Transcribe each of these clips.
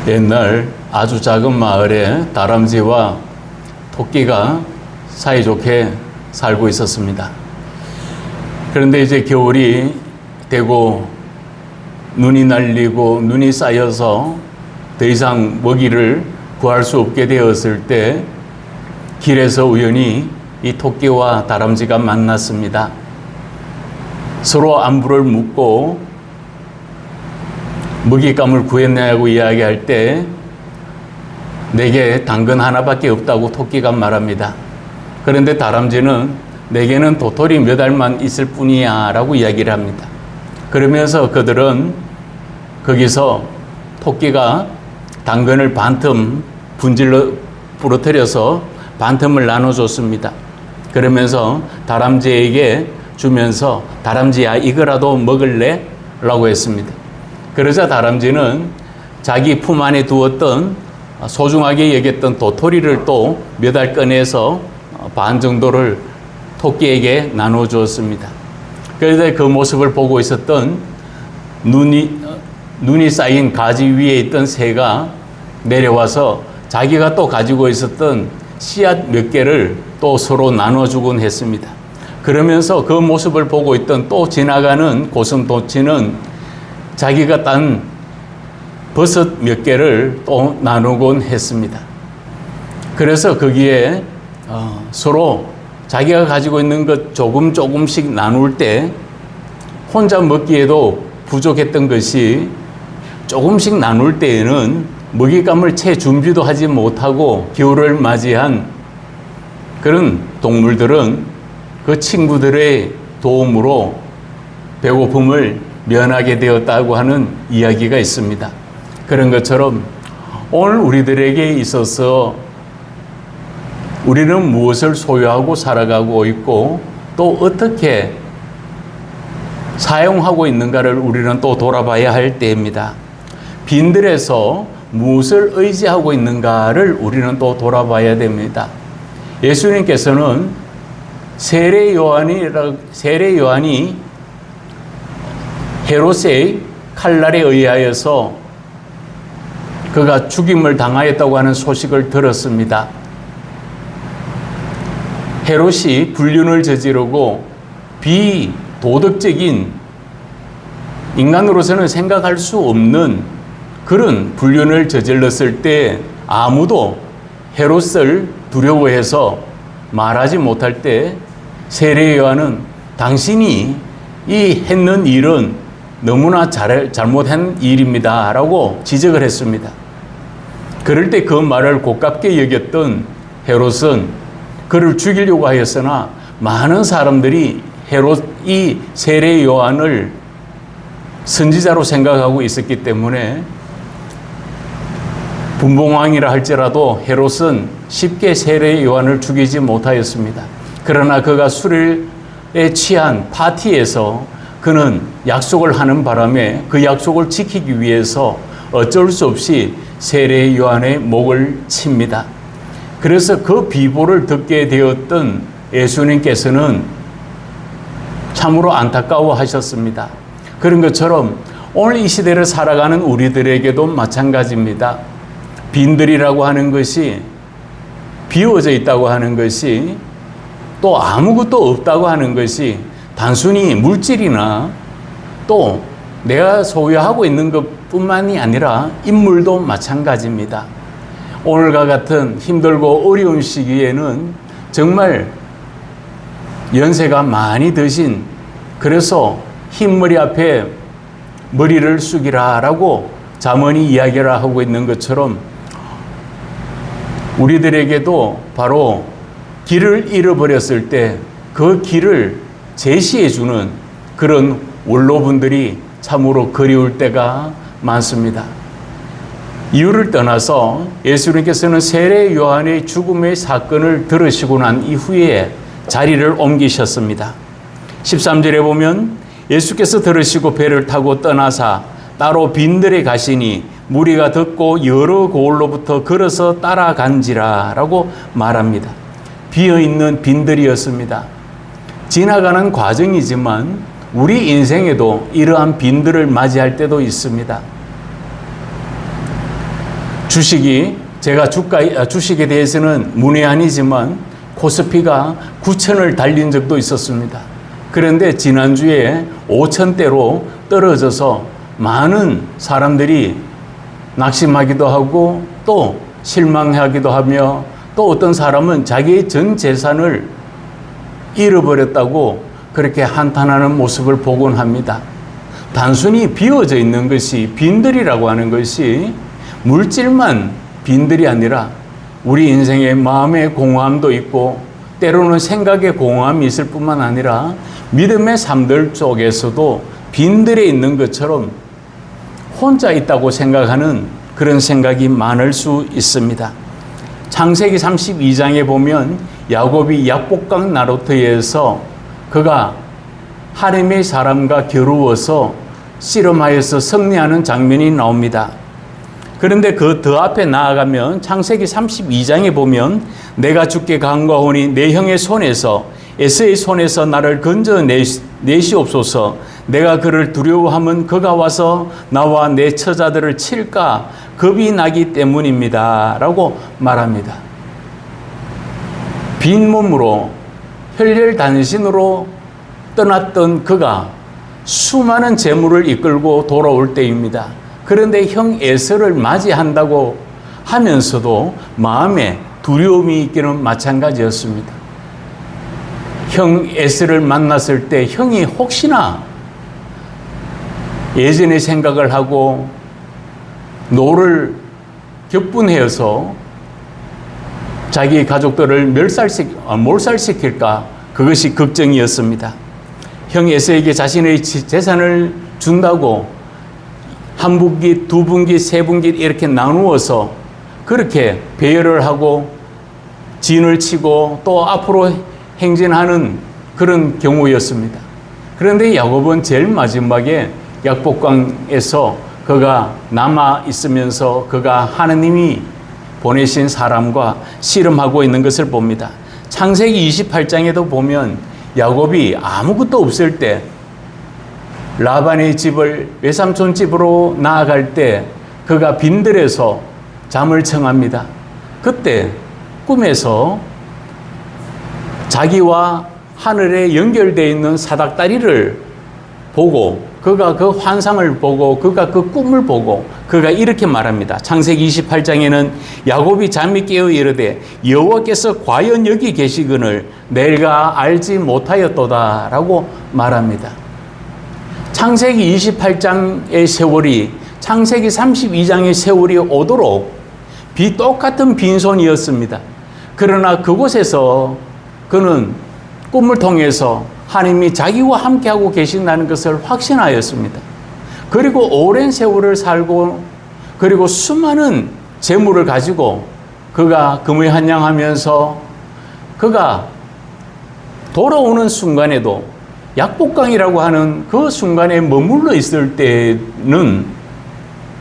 옛날 아주 작은 마을에 다람쥐와 토끼가 사이좋게 살고 있었습니다. 그런데 이제 겨울이 되고 눈이 날리고 눈이 쌓여서 더 이상 먹이를 구할 수 없게 되었을 때 길에서 우연히 이 토끼와 다람쥐가 만났습니다. 서로 안부를 묻고 먹잇감을 구했냐고 이야기할 때 내게 당근 하나밖에 없다고 토끼가 말합니다. 그런데 다람쥐는 내게는 도토리 몇 알만 있을 뿐이야 라고 이야기를 합니다. 그러면서 그들은 거기서 토끼가 당근을 반틈 분질러 부러뜨려서 반틈을 나눠줬습니다. 그러면서 다람쥐에게 주면서 다람쥐야 이거라도 먹을래? 라고 했습니다. 그러자 다람쥐는 자기 품 안에 두었던 소중하게 여겼던 도토리를 또 몇 알 꺼내서 반 정도를 토끼에게 나눠주었습니다. 그런데 그 모습을 보고 있었던 눈이 쌓인 가지 위에 있던 새가 내려와서 자기가 또 가지고 있었던 씨앗 몇 개를 또 서로 나눠주곤 했습니다. 그러면서 그 모습을 보고 있던 또 지나가는 고슴도치는 자기가 딴 버섯 몇 개를 또 나누곤 했습니다. 그래서 거기에 서로 자기가 가지고 있는 것 조금씩 나눌 때 혼자 먹기에도 부족했던 것이 조금씩 나눌 때에는 먹잇감을 채 준비도 하지 못하고 겨울을 맞이한 그런 동물들은 그 친구들의 도움으로 배고픔을 면하게 되었다고 하는 이야기가 있습니다. 그런 것처럼 오늘 우리들에게 있어서 우리는 무엇을 소유하고 살아가고 있고 또 어떻게 사용하고 있는가를 우리는 또 돌아봐야 할 때입니다. 빈들에서 무엇을 의지하고 있는가를 우리는 또 돌아봐야 됩니다. 예수님께서는 세례 요한이 헤롯의 칼날에 의하여서 그가 죽임을 당하였다고 하는 소식을 들었습니다. 헤롯이 불륜을 저지르고 비도덕적인 인간으로서는 생각할 수 없는 그런 불륜을 저질렀을 때 아무도 헤롯을 두려워해서 말하지 못할 때 세례 요한은 당신이 이 했는 일은 너무나 잘못한 일입니다 라고 지적을 했습니다. 그럴 때 그 말을 고깝게 여겼던 헤롯은 그를 죽이려고 하였으나 많은 사람들이 이 세례 요한을 선지자로 생각하고 있었기 때문에 분봉왕이라 할지라도 헤롯은 쉽게 세례 요한을 죽이지 못하였습니다. 그러나 그가 술에 취한 파티에서 그는 약속을 하는 바람에 그 약속을 지키기 위해서 어쩔 수 없이 세례 요한의 목을 칩니다. 그래서 그 비보를 듣게 되었던 예수님께서는 참으로 안타까워하셨습니다. 그런 것처럼 오늘 이 시대를 살아가는 우리들에게도 마찬가지입니다. 빈들이라고 하는 것이 비워져 있다고 하는 것이 또 아무것도 없다고 하는 것이 단순히 물질이나 또 내가 소유하고 있는 것뿐만이 아니라 인물도 마찬가지입니다. 오늘과 같은 힘들고 어려운 시기에는 정말 연세가 많이 드신 그래서 흰머리 앞에 머리를 숙이라 라고 잠언이 이야기를 하고 있는 것처럼 우리들에게도 바로 길을 잃어버렸을 때 그 길을 제시해주는 그런 원로분들이 참으로 그리울 때가 많습니다. 이유를 떠나서 예수님께서는 세례 요한의 죽음의 사건을 들으시고 난 이후에 자리를 옮기셨습니다. 13절에 보면 예수께서 들으시고 배를 타고 떠나사 따로 빈들에 가시니 무리가 듣고 여러 고을로부터 걸어서 따라간지라 라고 말합니다. 비어있는 빈들이었습니다. 지나가는 과정이지만 우리 인생에도 이러한 빈들을 맞이할 때도 있습니다. 제가 주식에 대해서는 문외한이지만 코스피가 9천을 달린 적도 있었습니다. 그런데 지난주에 5천대로 떨어져서 많은 사람들이 낙심하기도 하고 또 실망하기도 하며 또 어떤 사람은 자기의 전 재산을 잃어버렸다고 그렇게 한탄하는 모습을 보곤 합니다. 단순히 비워져 있는 것이 빈들이라고 하는 것이 물질만 빈들이 아니라 우리 인생의 마음의 공허함도 있고 때로는 생각의 공허함이 있을 뿐만 아니라 믿음의 삶들 속에서도 빈들에 있는 것처럼 혼자 있다고 생각하는 그런 생각이 많을 수 있습니다. 창세기 32장에 보면 야곱이 약복강 나루터에서 그가 하렘의 사람과 겨루어서 씨름하여서 승리하는 장면이 나옵니다. 그런데 그 더 앞에 나아가면 창세기 32장에 보면 내가 주께 간구하오니 내 형의 손에서 에서의 손에서 나를 건져 내시옵소서. 내가 그를 두려워하면 그가 와서 나와 내 처자들을 칠까 겁이 나기 때문입니다 라고 말합니다. 빈 몸으로 혈혈단신으로 떠났던 그가 수많은 재물을 이끌고 돌아올 때입니다. 그런데 형 에서를 맞이한다고 하면서도 마음에 두려움이 있기는 마찬가지였습니다. 형 에서를 만났을 때 형이 혹시나 예전의 생각을 하고 노를 격분해서 자기 가족들을 몰살시킬까 그것이 걱정이었습니다. 형 에서에게 자신의 재산을 준다고 한 분기, 두 분기, 세 분기 이렇게 나누어서 그렇게 배열을 하고 진을 치고 또 앞으로 행진하는 그런 경우였습니다. 그런데 야곱은 제일 마지막에 약복강에서 그가 남아 있으면서 그가 하느님이 보내신 사람과 씨름하고 있는 것을 봅니다. 창세기 28장에도 보면 야곱이 아무것도 없을 때 라반의 집을 외삼촌 집으로 나아갈 때 그가 빈들에서 잠을 청합니다. 그때 꿈에서 자기와 하늘에 연결되어 있는 사닥다리를 보고 그가 그 환상을 보고 그가 그 꿈을 보고 그가 이렇게 말합니다. 창세기 28장에는 야곱이 잠이 깨어 이르되 여호와께서 과연 여기 계시거늘 내가 알지 못하였도다 라고 말합니다. 창세기 28장의 세월이 창세기 32장의 세월이 오도록 똑같은 빈손이었습니다. 그러나 그곳에서 그는 꿈을 통해서 하나님이 자기와 함께하고 계신다는 것을 확신하였습니다. 그리고 오랜 세월을 살고 그리고 수많은 재물을 가지고 그가 금의한양하면서 그가 돌아오는 순간에도 약복강이라고 하는 그 순간에 머물러 있을 때는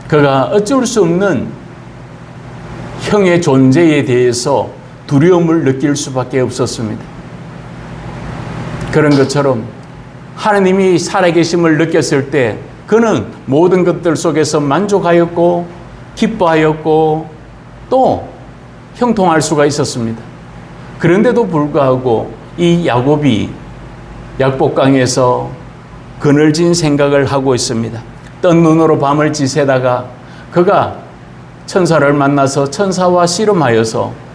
그가 어쩔 수 없는 형의 존재에 대해서 두려움을 느낄 수밖에 없었습니다. 그런 것처럼 하나님이 살아계심을 느꼈을 때 그는 모든 것들 속에서 만족하였고 기뻐하였고 또 형통할 수가 있었습니다. 그런데도 불구하고 이 야곱이 약복강에서 그늘진 생각을 하고 있습니다. 뜬 눈으로 밤을 지새다가 그가 천사를 만나서 천사와 씨름하여서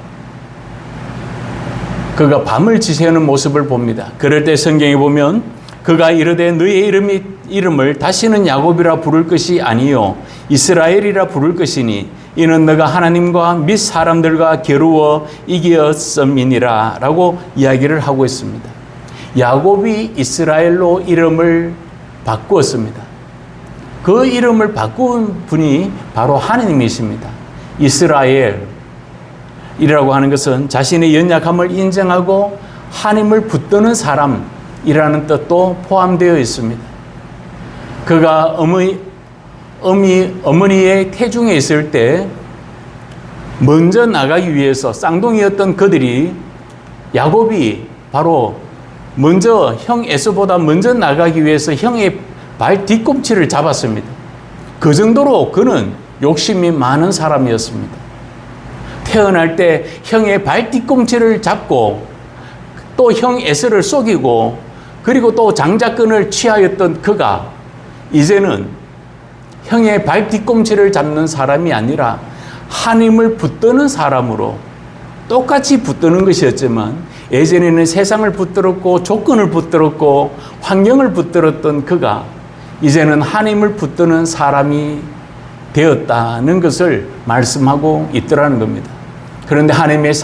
그가 밤을 지새우는 모습을 봅니다. 그럴 때 성경에 보면 그가 이르되 너의 이름을 다시는 야곱이라 부를 것이 아니요 이스라엘이라 부를 것이니 이는 너가 하나님과 및 사람들과 겨루어 이기었음이니라 라고 이야기를 하고 있습니다. 야곱이 이스라엘로 이름을 바꾸었습니다. 그 이름을 바꾼 분이 바로 하나님이십니다. 이스라엘이라고 하는 것은 자신의 연약함을 인정하고 하나님을 붙드는 사람이라는 뜻도 포함되어 있습니다. 그가 어머니의 태중에 있을 때 먼저 나가기 위해서 쌍둥이였던 그들이 야곱이 바로 먼저 형 에서보다 먼저 나가기 위해서 형의 발 뒤꿈치를 잡았습니다. 그 정도로 그는 욕심이 많은 사람이었습니다. 태어날 때 형의 발 뒤꿈치를 잡고 또 형 에서를 속이고 그리고 또 장자권을 취하였던 그가 이제는 형의 발 뒤꿈치를 잡는 사람이 아니라 하나님을 붙드는 사람으로 똑같이 붙드는 것이었지만 예전에는 세상을 붙들었고 조건을 붙들었고 환경을 붙들었던 그가 이제는 하나님을 붙드는 사람이 되었다는 것을 말씀하고 있더라는 겁니다. 그런데 하나님의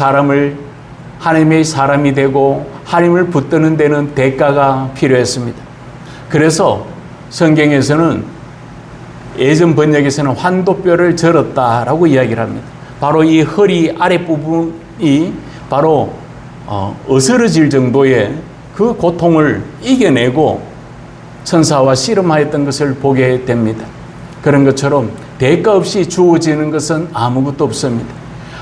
사람이 되고 하나님을 붙드는 데는 대가가 필요했습니다. 그래서 성경에서는 예전 번역에서는 환도뼈를 절었다라고 이야기를 합니다. 바로 이 허리 아랫부분이 바로 어스러질 정도의 그 고통을 이겨내고 천사와 씨름하였던 것을 보게 됩니다. 그런 것처럼 대가 없이 주어지는 것은 아무것도 없습니다.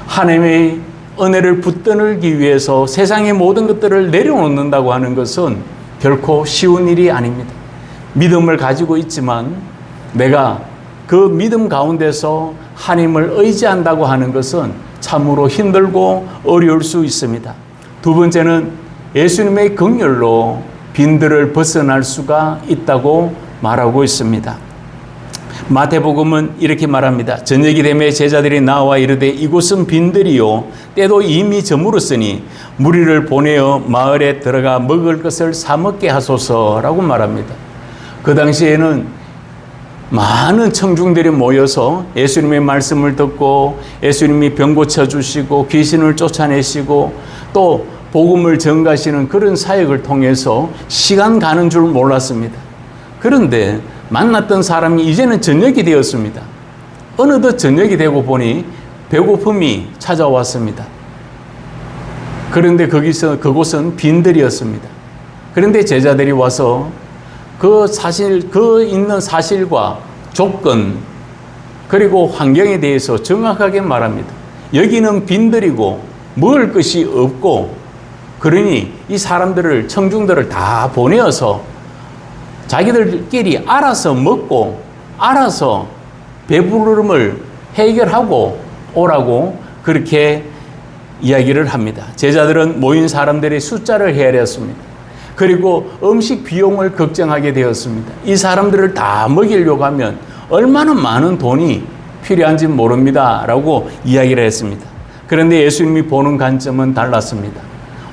하나님의 은혜를 붙들기 위해서 세상의 모든 것들을 내려놓는다고 하는 것은 결코 쉬운 일이 아닙니다. 믿음을 가지고 있지만 내가 그 믿음 가운데서 하나님을 의지한다고 하는 것은 참으로 힘들고 어려울 수 있습니다. 두 번째는 예수님의 긍휼로 빈들을 벗어날 수가 있다고 말하고 있습니다. 마태복음은 이렇게 말합니다. 저녁이 되매 제자들이 나와 이르되 이곳은 빈들이요 때도 이미 저물었으니 무리를 보내어 마을에 들어가 먹을 것을 사 먹게 하소서라고 말합니다. 그 당시에는 많은 청중들이 모여서 예수님의 말씀을 듣고 예수님이 병 고쳐주시고 귀신을 쫓아내시고 또 복음을 전가하시는 그런 사역을 통해서 시간 가는 줄 몰랐습니다. 그런데 만났던 사람이 이제는 저녁이 되었습니다. 어느덧 저녁이 되고 보니 배고픔이 찾아왔습니다. 그런데 그곳은 빈들이었습니다. 그런데 제자들이 와서 그 있는 사실과 조건, 그리고 환경에 대해서 정확하게 말합니다. 여기는 빈들이고 먹을 것이 없고, 그러니 이 사람들을, 청중들을 다 보내어서 자기들끼리 알아서 먹고, 알아서 배부름을 해결하고 오라고 그렇게 이야기를 합니다. 제자들은 모인 사람들의 숫자를 헤아렸습니다. 그리고 음식 비용을 걱정하게 되었습니다. 이 사람들을 다 먹이려고 하면 얼마나 많은 돈이 필요한지 모릅니다 라고 이야기를 했습니다. 그런데 예수님이 보는 관점은 달랐습니다.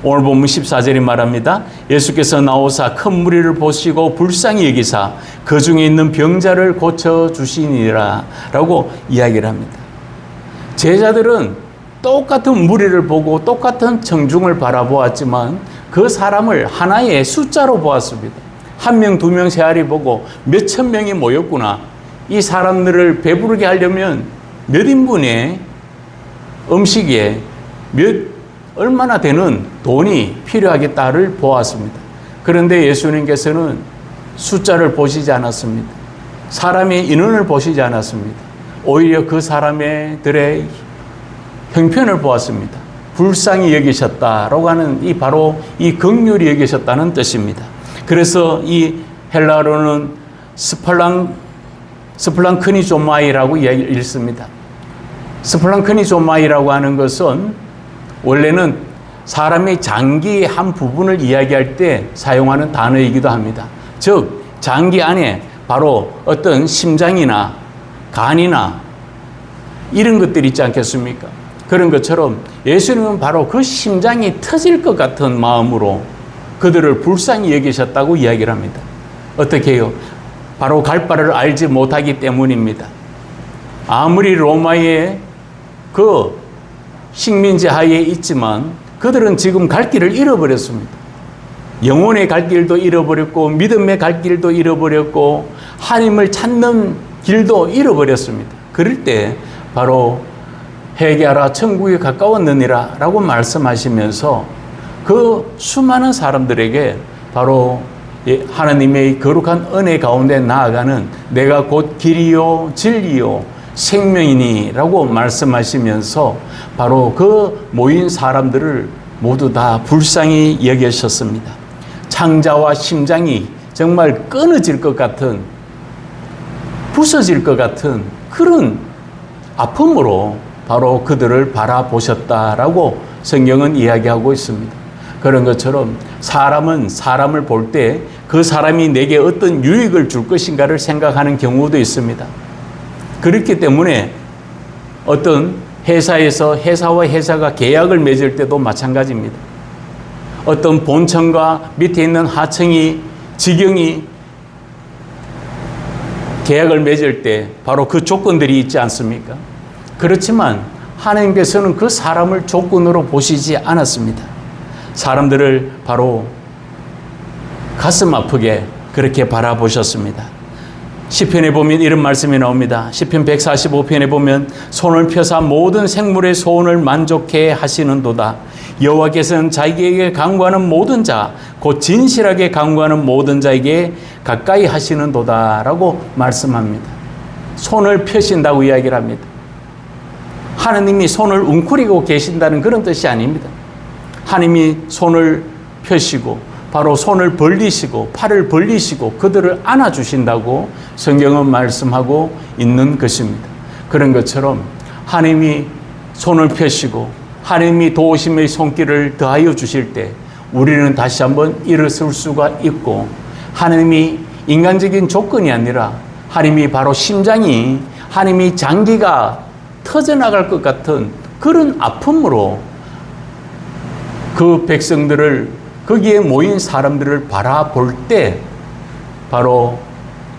오늘 본문 14절이 말합니다. 예수께서 나오사 큰 무리를 보시고 불쌍히 여기사 그 중에 있는 병자를 고쳐주시니라 라고 이야기를 합니다. 제자들은 똑같은 무리를 보고 똑같은 청중을 바라보았지만 그 사람을 하나의 숫자로 보았습니다. 1명, 2명, 3알이 보고 몇천 명이 모였구나. 이 사람들을 배부르게 하려면 몇 인분의 음식에 얼마나 되는 돈이 필요하겠다를 보았습니다. 그런데 예수님께서는 숫자를 보시지 않았습니다. 사람의 인원을 보시지 않았습니다. 오히려 그 사람들의 형편을 보았습니다. 불쌍히 여기셨다라고 하는 바로 이 긍휼히 여기셨다는 뜻입니다. 그래서 이 헬라어로는 스플랑크니조마이라고 읽습니다. 스플랑크니조마이라고 하는 것은 원래는 사람의 장기의 한 부분을 이야기할 때 사용하는 단어이기도 합니다. 즉 장기 안에 바로 어떤 심장이나 간이나 이런 것들이 있지 않겠습니까? 그런 것처럼 예수님은 바로 그 심장이 터질 것 같은 마음으로 그들을 불쌍히 여기셨다고 이야기를 합니다. 어떻게 해요? 바로 갈 바를 알지 못하기 때문입니다. 아무리 로마의 그 식민지 하에 있지만 그들은 지금 갈 길을 잃어버렸습니다. 영혼의 갈 길도 잃어버렸고 믿음의 갈 길도 잃어버렸고 하나님을 찾는 길도 잃어버렸습니다. 그럴 때 바로 회개하라 천국이 가까웠느니라 라고 말씀하시면서 그 수많은 사람들에게 바로 하나님의 거룩한 은혜 가운데 나아가는 내가 곧 길이요 진리요 생명이니 라고 말씀하시면서 바로 그 모인 사람들을 모두 다 불쌍히 여기셨습니다. 창자와 심장이 정말 끊어질 것 같은, 부서질 것 같은 그런 아픔으로 바로 그들을 바라보셨다라고 성경은 이야기하고 있습니다. 그런 것처럼 사람은 사람을 볼 때 그 사람이 내게 어떤 유익을 줄 것인가를 생각하는 경우도 있습니다. 그렇기 때문에 어떤 회사에서 회사와 회사가 계약을 맺을 때도 마찬가지입니다. 어떤 본청과 밑에 있는 하청이 직영이 계약을 맺을 때 바로 그 조건들이 있지 않습니까? 그렇지만 하나님께서는 그 사람을 조건으로 보시지 않았습니다. 사람들을 바로 가슴 아프게 그렇게 바라보셨습니다. 시편에 보면 이런 말씀이 나옵니다. 시편 145편에 보면 손을 펴사 모든 생물의 소원을 만족해 하시는도다. 여호와께서는 자기에게 간구하는 모든 자, 곧 진실하게 간구하는 모든 자에게 가까이 하시는도다 라고 말씀합니다. 손을 펴신다고 이야기를 합니다. 하나님이 손을 웅크리고 계신다는 그런 뜻이 아닙니다. 하나님이 손을 펴시고 바로 손을 벌리시고 팔을 벌리시고 그들을 안아주신다고 성경은 말씀하고 있는 것입니다. 그런 것처럼 하나님이 손을 펴시고 하나님이 도우심의 손길을 더하여 주실 때 우리는 다시 한번 일어설 수가 있고, 하나님이 인간적인 조건이 아니라 하나님이 바로 심장이, 하나님이 장기가 터져나갈 것 같은 그런 아픔으로 그 백성들을, 거기에 모인 사람들을 바라볼 때 바로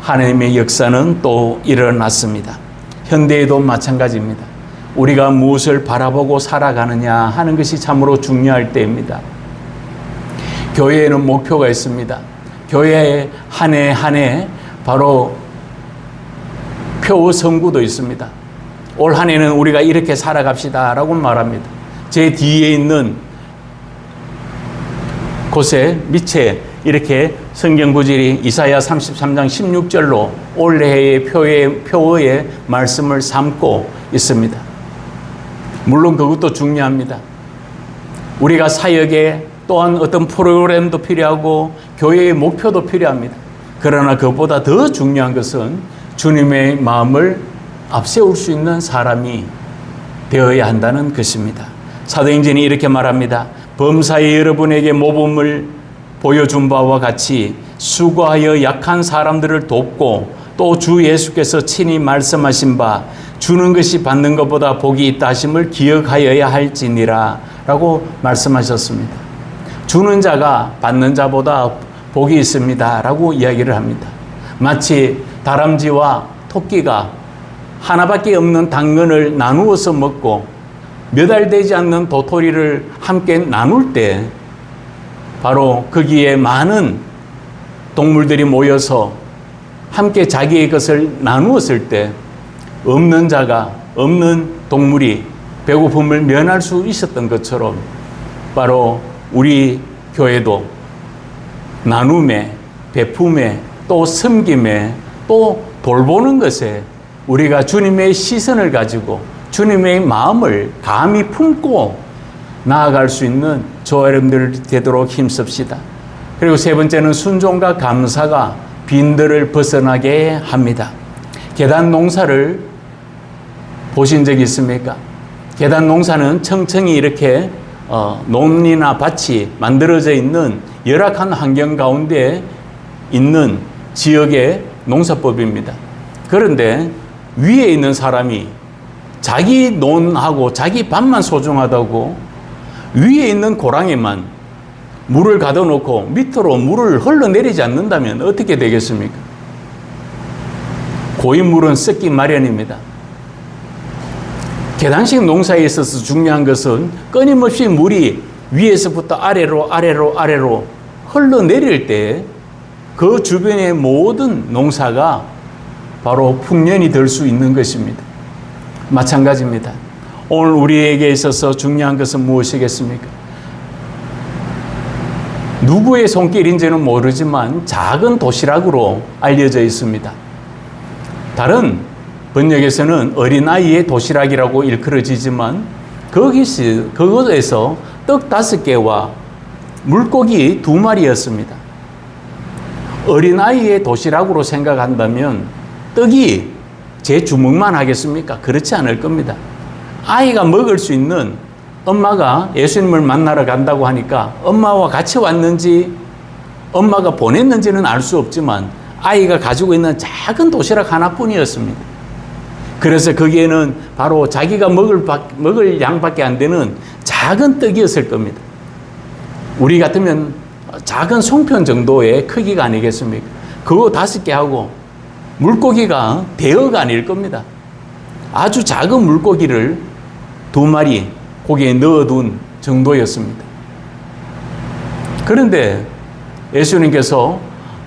하나님의 역사는 또 일어났습니다. 현대에도 마찬가지입니다. 우리가 무엇을 바라보고 살아가느냐 하는 것이 참으로 중요할 때입니다. 교회에는 목표가 있습니다. 교회에 한 해 한 해 바로 표어 선구도 있습니다. 올 한 해는 우리가 이렇게 살아갑시다 라고 말합니다. 제 뒤에 있는 곳에 밑에 이렇게 성경 구절이 이사야 33장 16절로 올해의 표어의 말씀을 삼고 있습니다. 물론 그것도 중요합니다. 우리가 사역에 또한 어떤 프로그램도 필요하고 교회의 목표도 필요합니다. 그러나 그보다 더 중요한 것은 주님의 마음을 앞세울 수 있는 사람이 되어야 한다는 것입니다. 사도행전이 이렇게 말합니다. 범사에 여러분에게 모범을 보여준 바와 같이 수고하여 약한 사람들을 돕고 또 주 예수께서 친히 말씀하신 바 주는 것이 받는 것보다 복이 있다 하심을 기억하여야 할지니라 라고 말씀하셨습니다. 주는 자가 받는 자보다 복이 있습니다 라고 이야기를 합니다. 마치 다람쥐와 토끼가 하나밖에 없는 당근을 나누어서 먹고 몇 알 되지 않는 도토리를 함께 나눌 때 바로 거기에 많은 동물들이 모여서 함께 자기의 것을 나누었을 때 없는 자가, 없는 동물이 배고픔을 면할 수 있었던 것처럼 바로 우리 교회도 나눔에, 베품에, 또 섬김에, 또 돌보는 것에 우리가 주님의 시선을 가지고 주님의 마음을 감히 품고 나아갈 수 있는 저와 여러분들 되도록 힘씁시다. 그리고 세 번째는 순종과 감사가 빈들을 벗어나게 합니다. 계단 농사를 보신 적이 있습니까? 계단 농사는 청청이 이렇게 논이나 밭이 만들어져 있는 열악한 환경 가운데 있는 지역의 농사법입니다. 그런데 위에 있는 사람이 자기 논하고 자기 밭만 소중하다고 위에 있는 고랑에만 물을 가둬놓고 밑으로 물을 흘러내리지 않는다면 어떻게 되겠습니까? 고인물은 썩기 마련입니다. 계단식 농사에 있어서 중요한 것은 끊임없이 물이 위에서부터 아래로 흘러내릴 때 그 주변의 모든 농사가 바로 풍년이 될 수 있는 것입니다. 마찬가지입니다. 오늘 우리에게 있어서 중요한 것은 무엇이겠습니까? 누구의 손길인지는 모르지만 작은 도시락으로 알려져 있습니다. 다른 번역에서는 어린아이의 도시락이라고 일컬어지지만 그것에서 떡 5개와 물고기 2마리였습니다. 어린아이의 도시락으로 생각한다면 떡이 제 주먹만 하겠습니까? 그렇지 않을 겁니다. 아이가 먹을 수 있는, 엄마가 예수님을 만나러 간다고 하니까 엄마와 같이 왔는지 엄마가 보냈는지는 알 수 없지만 아이가 가지고 있는 작은 도시락 하나뿐이었습니다. 그래서 거기에는 바로 자기가 먹을 양밖에 안 되는 작은 떡이었을 겁니다. 우리 같으면 작은 송편 정도의 크기가 아니겠습니까? 그거 5개 하고 물고기가 대여가 아닐 겁니다. 아주 작은 물고기를 2마리 고기에 넣어둔 정도였습니다. 그런데 예수님께서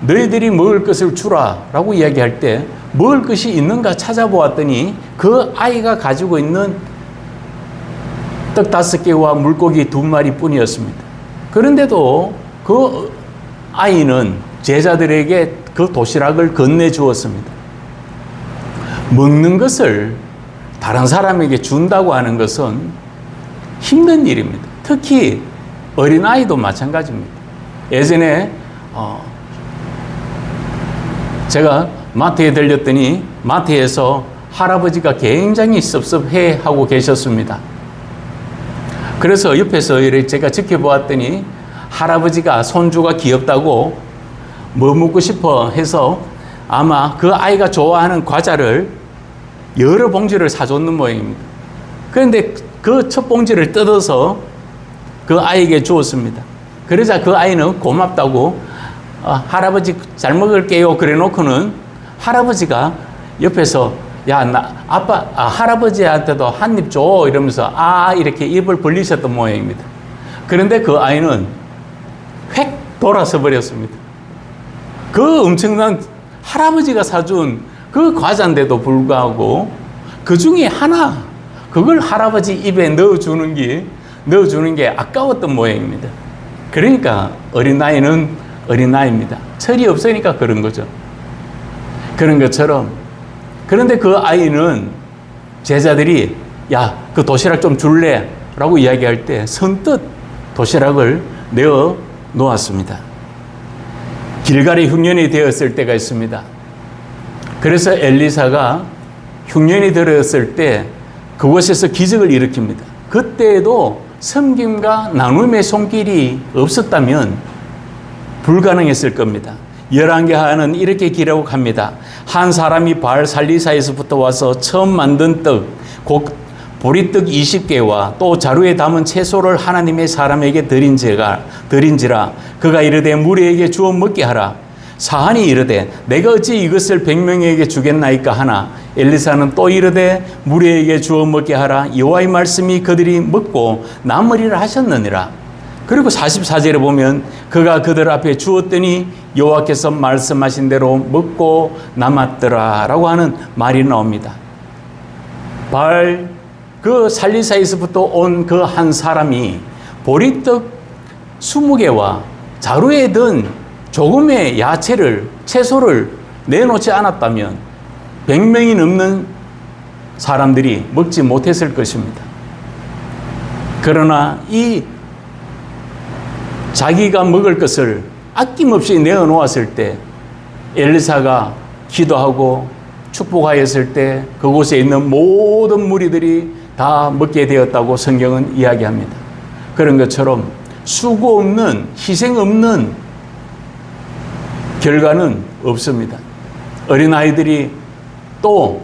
너희들이 먹을 것을 주라 라고 이야기할 때 먹을 것이 있는가 찾아보았더니 그 아이가 가지고 있는 떡 5개와 물고기 2마리 뿐이었습니다. 그런데도 그 아이는 제자들에게 그 도시락을 건네주었습니다. 먹는 것을 다른 사람에게 준다고 하는 것은 힘든 일입니다. 특히 어린아이도 마찬가지입니다. 예전에 제가 마트에 들렸더니 마트에서 할아버지가 굉장히 섭섭해 하고 계셨습니다. 그래서 옆에서 이렇게 제가 지켜보았더니 할아버지가 손주가 귀엽다고 뭐 먹고 싶어 해서 아마 그 아이가 좋아하는 과자를 여러 봉지를 사줬는 모양입니다. 그런데 그 첫 봉지를 뜯어서 그 아이에게 주었습니다. 그러자 그 아이는 고맙다고 할아버지 잘 먹을게요 그래 놓고는 할아버지가 옆에서 야, 아빠, 할아버지한테도 한 입 줘 이러면서 이렇게 입을 벌리셨던 모양입니다. 그런데 그 아이는 획 돌아서 버렸습니다. 그 엄청난 할아버지가 사준 그 과자인데도 불구하고 그 중에 하나, 그걸 할아버지 입에 넣어주는 게 아까웠던 모양입니다. 그러니까 어린아이는 어린아이입니다. 철이 없으니까 그런 거죠. 그런 것처럼. 그런데 그 아이는 제자들이 야, 그 도시락 좀 줄래? 라고 이야기할 때 선뜻 도시락을 내어 놓았습니다. 길갈이 흉년이 되었을 때가 있습니다. 그래서 엘리사가 흉년이 들었을 때 그곳에서 기적을 일으킵니다. 그때에도 섬김과 나눔의 손길이 없었다면 불가능했을 겁니다. 열왕기하는 이렇게 기록합니다. 한 사람이 바알 살리사에서부터 와서 처음 만든 떡, 곧 보리떡 20개와 또 자루에 담은 채소를 하나님의 사람에게 드린지라 그가 이르되 무리에게 주어 먹게 하라. 사한이 이르되 내가 어찌 이것을 100명에게 주겠나이까 하나 엘리사는 또 이르되 무리에게 주어 먹게 하라. 여호와의 말씀이 그들이 먹고 남으리라 하셨느니라. 그리고 44절에 보면 그가 그들 앞에 주었더니 여호와께서 말씀하신 대로 먹고 남았더라 라고 하는 말이 나옵니다. 바알 그 살리사에서부터 온 그 한 사람이 보리떡 20개와 자루에 든 조금의 야채를, 채소를 내놓지 않았다면 100명이 넘는 사람들이 먹지 못했을 것입니다. 그러나 이 자기가 먹을 것을 아낌없이 내어놓았을 때 엘리사가 기도하고 축복하였을 때 그곳에 있는 모든 무리들이 다 먹게 되었다고 성경은 이야기합니다. 그런 것처럼 수고 없는, 희생 없는 결과는 없습니다. 어린아이들이 또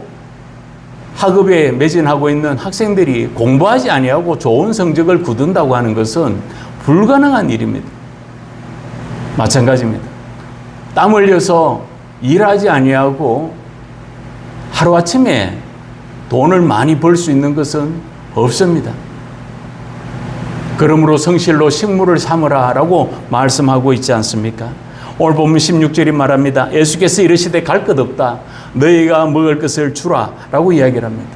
학업에 매진하고 있는 학생들이 공부하지 아니하고 좋은 성적을 거둔다고 하는 것은 불가능한 일입니다. 마찬가지입니다. 땀 흘려서 일하지 아니하고 하루아침에 돈을 많이 벌 수 있는 것은 없습니다. 그러므로 성실로 식물을 삼으라 라고 말씀하고 있지 않습니까? 오늘 보면 16절이 말합니다. 예수께서 이르시되 갈 것 없다. 너희가 먹을 것을 주라 라고 이야기를 합니다.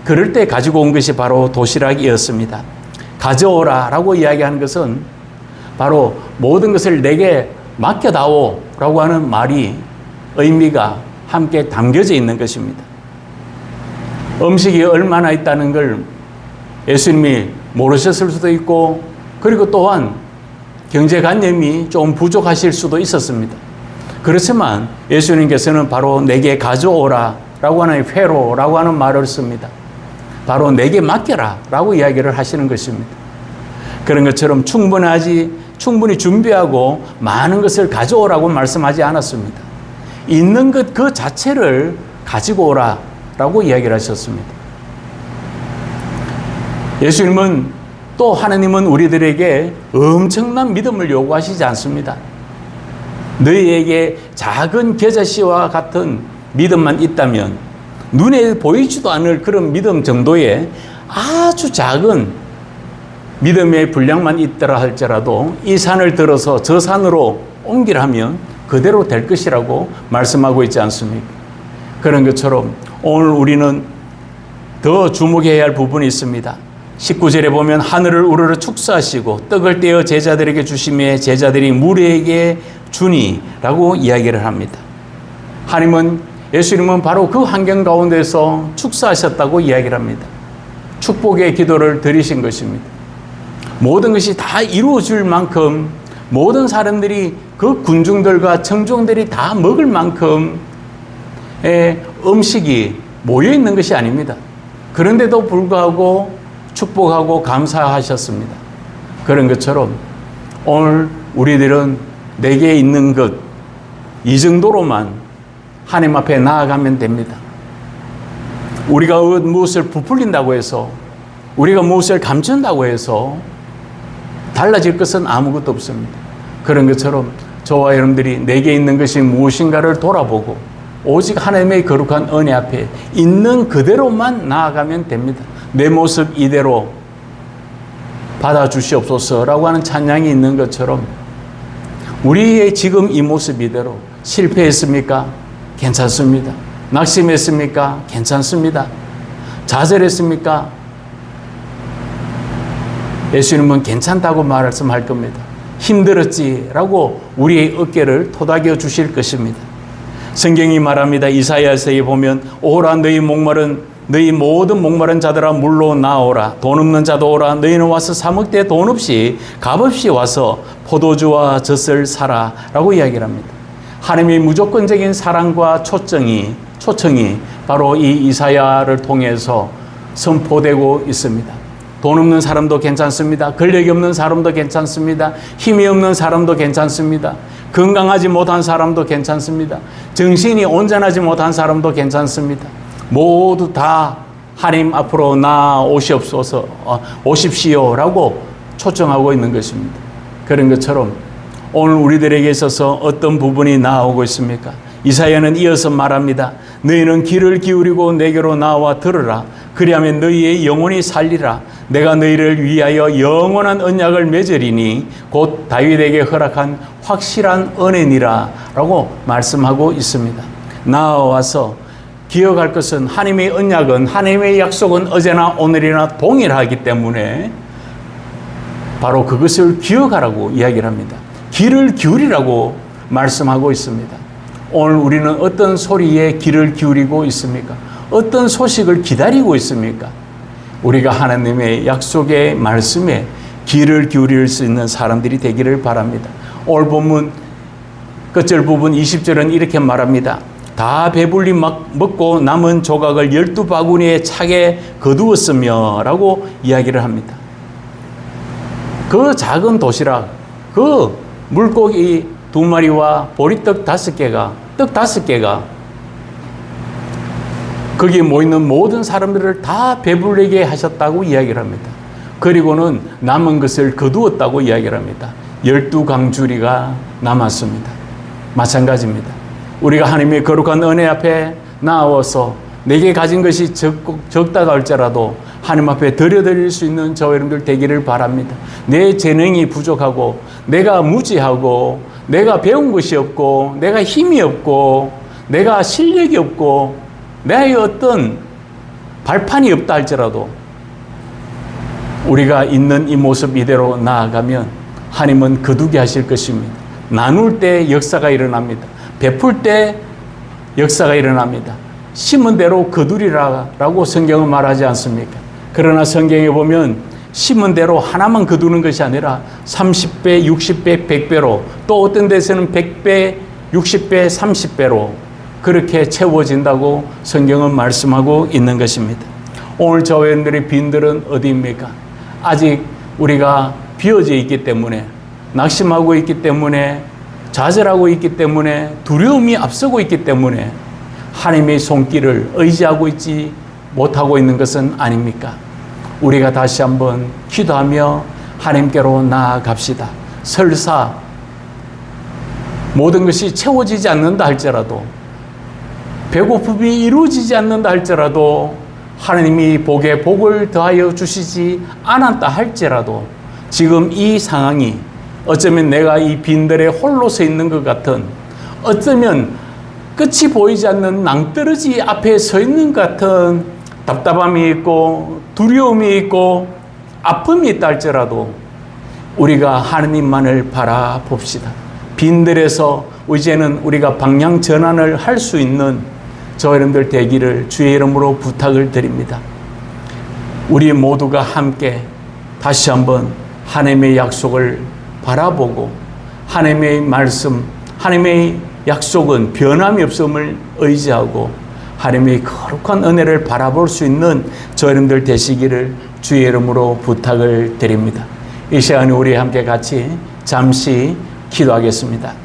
그럴 때 가지고 온 것이 바로 도시락이었습니다. 가져오라 라고 이야기하는 것은 바로 모든 것을 내게 맡겨다오 라고 하는 말이 의미가 함께 담겨져 있는 것입니다. 음식이 얼마나 있다는 걸 예수님이 모르셨을 수도 있고 그리고 또한 경제관념이 좀 부족하실 수도 있었습니다. 그렇지만 예수님께서는 바로 내게 가져오라 라고 하는 회로라고 하는 말을 씁니다. 바로 내게 맡겨라 라고 이야기를 하시는 것입니다. 그런 것처럼 충분히 준비하고 많은 것을 가져오라고 말씀하지 않았습니다. 있는 것 그 자체를 가지고 오라 라고 이야기를 하셨습니다. 예수님은 또 하나님은 우리들에게 엄청난 믿음을 요구하시지 않습니다. 너희에게 작은 겨자씨와 같은 믿음만 있다면, 눈에 보이지도 않을 그런 믿음 정도의 아주 작은 믿음의 분량만 있더라 할지라도 이 산을 들어서 저 산으로 옮기라 하면 그대로 될 것이라고 말씀하고 있지 않습니까? 그런 것처럼 오늘 우리는 더 주목해야 할 부분이 있습니다. 19절에 보면 하늘을 우러러 축사하시고 떡을 떼어 제자들에게 주시매 제자들이 무리에게 주니 라고 이야기를 합니다. 예수님은 바로 그 환경 가운데서 축사하셨다고 이야기를 합니다. 축복의 기도를 드리신 것입니다. 모든 것이 다 이루어질 만큼 모든 사람들이 그 군중들과 청중들이 다 먹을 만큼의 음식이 모여 있는 것이 아닙니다. 그런데도 불구하고 축복하고 감사하셨습니다. 그런 것처럼 오늘 우리들은 내게 있는 것 이 정도로만 하나님 앞에 나아가면 됩니다. 우리가 무엇을 부풀린다고 해서, 우리가 무엇을 감춘다고 해서 달라질 것은 아무것도 없습니다. 그런 것처럼 저와 여러분들이 내게 있는 것이 무엇인가를 돌아보고 오직 하나님의 거룩한 은혜 앞에 있는 그대로만 나아가면 됩니다. 내 모습 이대로 받아주시옵소서라고 하는 찬양이 있는 것처럼 우리의 지금 이 모습 이대로 실패했습니까? 괜찮습니다. 낙심했습니까? 괜찮습니다. 좌절했습니까? 예수님은 괜찮다고 말씀할 겁니다. 힘들었지라고 우리의 어깨를 토닥여 주실 것입니다. 성경이 말합니다. 이사야서에 보면 오라 너희 모든 목마른 자들아 물로 나오라. 돈 없는 자도 오라. 너희는 와서 사 먹되 돈 없이 값없이 와서 포도주와 젖을 사라 라고 이야기를 합니다. 하나님의 무조건적인 사랑과 초청이 바로 이 이사야를 통해서 선포되고 있습니다. 돈 없는 사람도 괜찮습니다. 권력이 없는 사람도 괜찮습니다. 힘이 없는 사람도 괜찮습니다. 건강하지 못한 사람도 괜찮습니다. 정신이 온전하지 못한 사람도 괜찮습니다. 모두 다 하나님 앞으로 오십시오라고 초청하고 있는 것입니다. 그런 것처럼 오늘 우리들에게 있어서 어떤 부분이 나오고 있습니까? 이사야는 이어서 말합니다. 너희는 귀를 기울이고 내게로 나와 들으라. 그리하면 너희의 영혼이 살리라. 내가 너희를 위하여 영원한 언약을 맺으리니 곧 다윗에게 허락한 확실한 은혜니라 라고 말씀하고 있습니다. 나와서 기억할 것은 하나님의 언약은, 하나님의 약속은 어제나 오늘이나 동일하기 때문에 바로 그것을 기억하라고 이야기를 합니다. 귀를 기울이라고 말씀하고 있습니다. 오늘 우리는 어떤 소리에 귀를 기울이고 있습니까? 어떤 소식을 기다리고 있습니까? 우리가 하나님의 약속의 말씀에 귀를 기울일 수 있는 사람들이 되기를 바랍니다. 오늘 본문 끝절 부분 20절은 이렇게 말합니다. 다 배불리 먹고 남은 조각을 12바구니에 차게 거두었으며 라고 이야기를 합니다. 그 작은 도시락, 그 물고기 2마리와 보리떡 5개가, 떡 5개가 거기에 모이는 모든 사람들을 다 배불리게 하셨다고 이야기를 합니다. 그리고는 남은 것을 거두었다고 이야기를 합니다. 12강주리가 남았습니다. 마찬가지입니다. 우리가 하나님의 거룩한 은혜 앞에 나와서 내게 가진 것이 적다고 할지라도 하나님 앞에 드려드릴 수 있는 저와 여러분들 되기를 바랍니다. 내 재능이 부족하고 내가 무지하고 내가 배운 것이 없고 내가 힘이 없고 내가 실력이 없고 내의 어떤 발판이 없다 할지라도 우리가 있는 이 모습 이대로 나아가면 하나님은 거두게 하실 것입니다. 나눌 때 역사가 일어납니다. 베풀 때 역사가 일어납니다. 심은 대로 거두리라라고 성경은 말하지 않습니까? 그러나 성경에 보면 심은 대로 하나만 거두는 것이 아니라 30배, 60배, 100배로 또 어떤 데서는 100배, 60배, 30배로 그렇게 채워진다고 성경은 말씀하고 있는 것입니다. 오늘 저와 여러분들의 빈들은 어디입니까? 아직 우리가 비어져 있기 때문에, 낙심하고 있기 때문에, 좌절하고 있기 때문에, 두려움이 앞서고 있기 때문에 하나님의 손길을 의지하고 있지 못하고 있는 것은 아닙니까? 우리가 다시 한번 기도하며 하나님께로 나아갑시다. 설사 모든 것이 채워지지 않는다 할지라도, 배고픔이 이루어지지 않는다 할지라도, 하나님이 복에 복을 더하여 주시지 않았다 할지라도, 지금 이 상황이 어쩌면 내가 이 빈들에 홀로 서 있는 것 같은, 어쩌면 끝이 보이지 않는 낭떠러지 앞에 서 있는 것 같은 답답함이 있고 두려움이 있고 아픔이 있다 할지라도 우리가 하나님만을 바라봅시다. 빈들에서 이제는 우리가 방향 전환을 할 수 있는 저와 여러분들 되기를 주의 이름으로 부탁을 드립니다. 우리 모두가 함께 다시 한번 하나님의 약속을 바라보고, 하나님의 말씀, 하나님의 약속은 변함이 없음을 의지하고 하나님의 거룩한 은혜를 바라볼 수 있는 저와 여러분들 되시기를 주의 이름으로 부탁을 드립니다. 이 시간에 우리 함께 같이 잠시 기도하겠습니다.